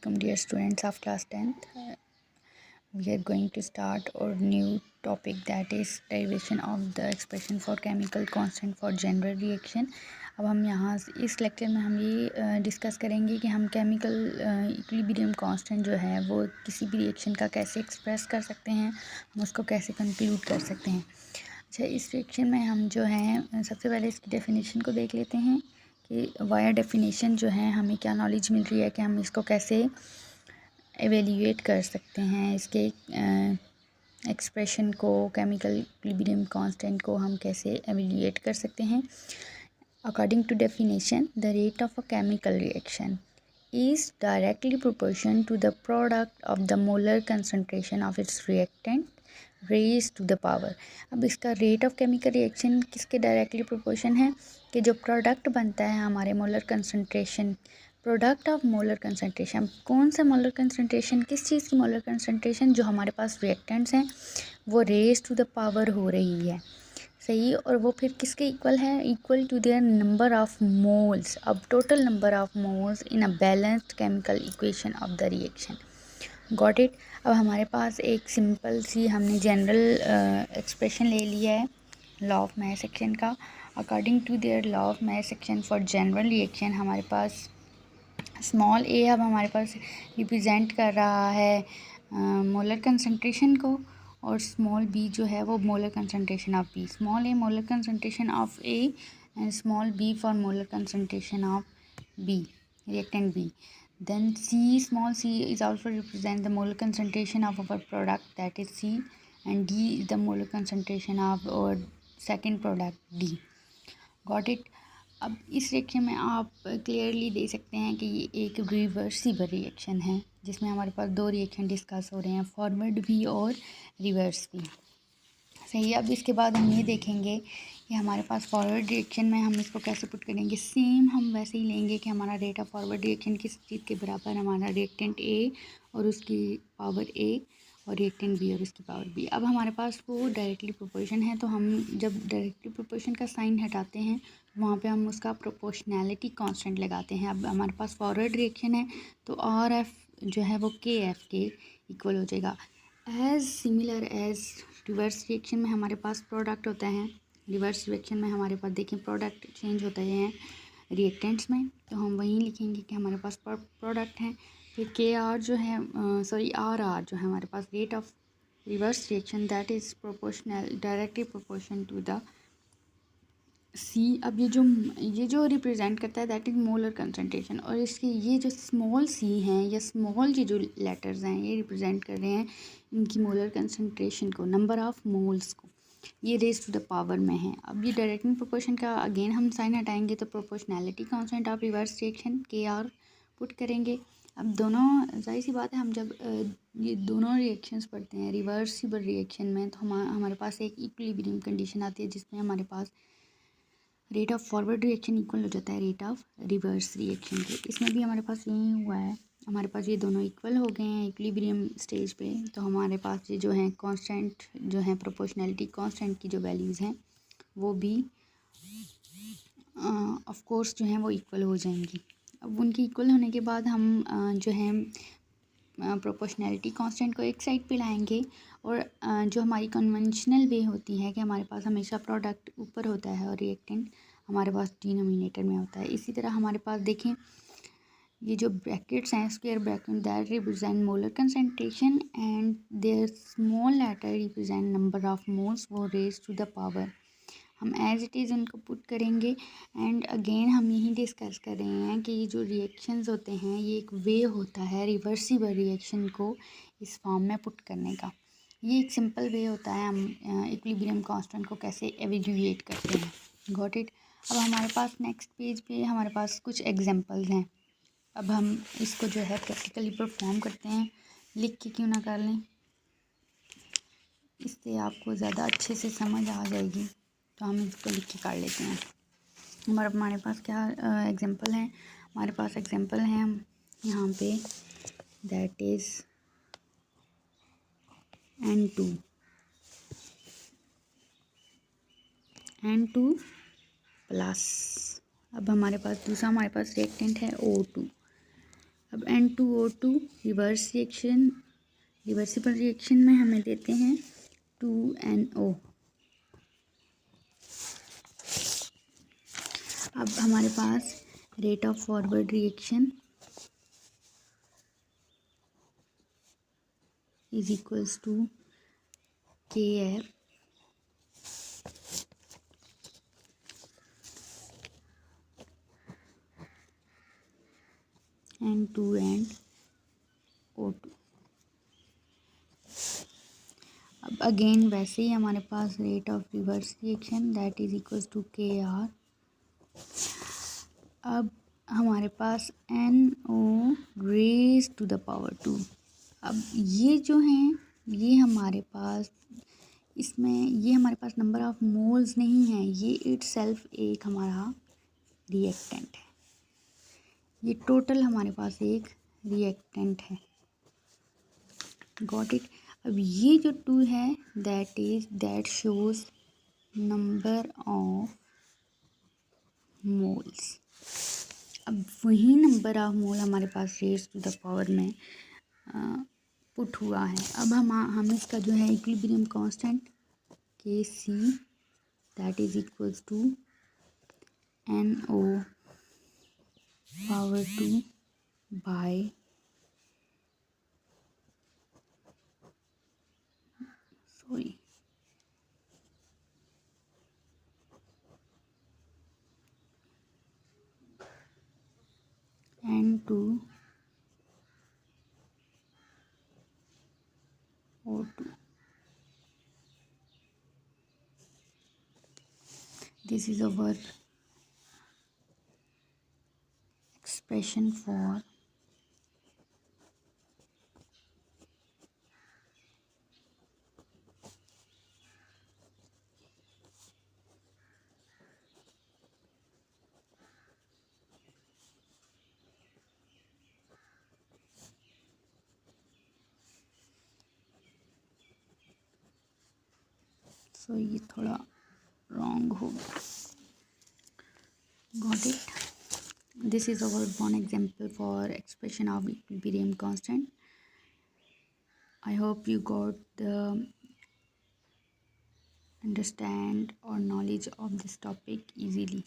Welcome dear students of class 10th. We are going to start our new topic, that is derivation of the expression for chemical constant for general reaction. अब हम यहाँ इस lecture में हम ये discuss करेंगे कि हम केमिकल इक्विलिब्रियम कांस्टेंट जो है वो किसी भी रिएक्शन का कैसे एक्सप्रेस कर सकते हैं, हम उसको कैसे कंक्लूड कर सकते हैं। अच्छा, इस रिएक्शन में हम जो हैं सबसे पहले इसकी डेफिनेशन को देख लेते हैं कि वाया डेफिनेशन जो है हमें क्या नॉलेज मिल रही है कि हम इसको कैसे एवेल्यूएट कर सकते हैं, इसके एक्सप्रेशन को, केमिकल इक्विलिब्रियम कांस्टेंट को हम कैसे एवेल्यूएट कर सकते हैं। According to definition, the rate of a chemical reaction is directly proportional to the product of the molar concentration of its reactant raised to the power। अब इसका rate of chemical reaction किसके directly proportion है कि जो product बनता है हमारे molar concentration, product of molar concentration, कौन सा मोलर कंसंट्रेशन, किस चीज़ की मोलर कंसंट्रेशन, जो हमारे पास रिएक्टेंट्स हैं वो रेज टू द पावर हो रही है, सही। और वो फिर किसके इक्वल है, equal to their number of moles, अब total number of moles in a balanced chemical equation of the reaction. Got it. अब हमारे पास एक सिंपल सी हमने जनरल एक्सप्रेशन ले लिया है लॉ ऑफ मैस एक्शन का। According to their law of mass action for general reaction हमारे पास स्मॉल ए अब हमारे पास रिप्रेजेंट कर रहा है मोलर कंसंट्रेशन को, और स्मॉल बी जो है वो molar concentration of B. Small A molar concentration of A and small B for molar concentration of B, reactant B. Then C, small c is also represent the molar concentration of our product, that is C, and D is the molar concentration of our second product D. Got it। अब इस reaction में आप clearly देख सकते हैं कि ये एक रिवर्सिबल रिएक्शन है जिसमें हमारे पास दो रिएक्शन डिस्कस हो रहे हैं, फॉरवर्ड भी और रिवर्स भी, सही। अब इसके बाद हम ये देखेंगे कि हमारे पास फॉरवर्ड रिएक्शन में हम इसको कैसे पुट करेंगे। सेम हम वैसे ही लेंगे कि हमारा रेट ऑफ फॉरवर्ड रिएक्शन किस चीज़ के बराबर, हमारा रिएक्टेंट ए और उसकी पावर ए और रिएक्टेंट बी और उसकी पावर बी। अब हमारे पास वो डायरेक्टली प्रोपोर्शन है, तो हम जब डायरेक्टली प्रोपोर्शन का साइन हटाते हैं वहाँ पे हम उसका प्रोपोर्शनैलिटी कांस्टेंट लगाते हैं। अब हमारे पास फॉरवर्ड रिएक्शन है तो आर एफ जो है वो के एफ के इक्वल हो जाएगा। As similar as reverse reaction में हमारे पास प्रोडक्ट होता है, रिवर्स रिएक्शन में हमारे पास देखें प्रोडक्ट चेंज होता है रिएक्टेंट्स में, तो हम वहीं लिखेंगे कि हमारे पास प्रोडक्ट हैं। फिर के आर जो है आर जो है हमारे पास rate of reverse reaction, that is proportional directly proportion to the C. अब ये जो रिप्रेजेंट करता है दैट इज़ मोलर कंसंट्रेशन, और इसके ये जो स्मॉल सी हैं या स्मॉल ये जो लेटर्स हैं ये रिप्रेजेंट कर रहे हैं इनकी मोलर कंसंट्रेशन को, नंबर ऑफ मोल्स को, ये रेज टू द पावर में है। अब ये डायरेक्ट प्रोपोर्शन का अगेन हम साइन हटाएंगे तो proportionality constant of reverse reaction के आर पुट करेंगे। अब दोनों जाहिर सी बात है, हम जब ये दोनों रिएक्शंस पढ़ते हैं रिवर्सिबल रिएक्शन में तो हमारे पास एक इक्विलिब्रियम कंडीशन आती है जिसमें हमारे पास rate of forward reaction equal हो जाता है रेट ऑफ रिवर्स रिएक्शन के। इसमें भी हमारे पास यही हुआ है, हमारे पास ये दोनों इक्वल हो गए हैं इक्विलिब्रियम स्टेज पे, तो हमारे पास ये जो है कांस्टेंट जो है प्रोपोर्शनैलिटी कांस्टेंट की जो वैल्यूज़ हैं वो भी ऑफ कोर्स जो हैं वो इक्वल हो जाएंगी। अब उनकी इक्वल होने के बाद हम जो है प्रोपोर्शनैलिटी कांस्टेंट को एक साइड पे लाएंगे, और जो हमारी कन्वेंशनल वे होती है कि हमारे पास हमेशा प्रोडक्ट ऊपर होता है और रिएक्टेंट हमारे पास डिनोमिनेटर में होता है। इसी तरह हमारे पास देखें ये जो ब्रैकेट्स हैं square bracket that represent molar concentration and their small letter represent number of moles वो रेज टू द पावर, हम एज इट इज़ उनको पुट करेंगे। एंड अगेन हम यही डिस्कस कर रहे हैं कि ये जो रिएक्शंस होते हैं ये एक वे होता है रिवर्सिबल रिएक्शन को इस फॉर्म में पुट करने का, ये एक सिंपल वे होता है हम इक्विलिब्रियम कांस्टेंट को कैसे एवेल्यूएट करते हैं। Got it. अब हमारे पास नेक्स्ट पेज पे हमारे पास कुछ एग्जांपल्स हैं, अब हम इसको जो है प्रैक्टिकली परफॉर्म करते हैं, लिख के क्यों ना कर लें, इससे आपको ज़्यादा अच्छे से समझ आ जाएगी, तो हम इसको लिख के कर लेते हैं। हमारे पास क्या एग्जांपल है, हमारे पास एग्जांपल हैं यहाँ पे दैट इज़ N2 प्लस। अब हमारे पास दूसरा हमारे पास रिएक्टेंट है O2, अब N2O2 रिवर्सिबल रिएक्शन में हमें देते हैं 2NO। अब हमारे पास rate of forward reaction is equals to KF N2 and O2। अब अगेन वैसे ही हमारे पास rate of reverse reaction that is equals to KR। अब हमारे पास NO raise to the power 2। अब ये जो हैं ये हमारे पास इसमें ये हमारे पास नंबर ऑफ मोल्स नहीं है, ये इटसेल्फ एक हमारा रिएक्टेंट है। ये टोटल हमारे पास एक रिएक्टेंट है। Got it. अब ये जो 2 है that shows number of moles. अब वही नंबर ऑफ मोल हमारे पास रेज टू द पावर में पुट हुआ है। अब हम इसका जो है equilibrium constant Kc that is equals to NO power 2 by N2O2। This is our expression for so ये थोड़ा wrong हो गया। Got it? This is our one example for expression of equilibrium constant. I hope you got the understand or knowledge of this topic easily.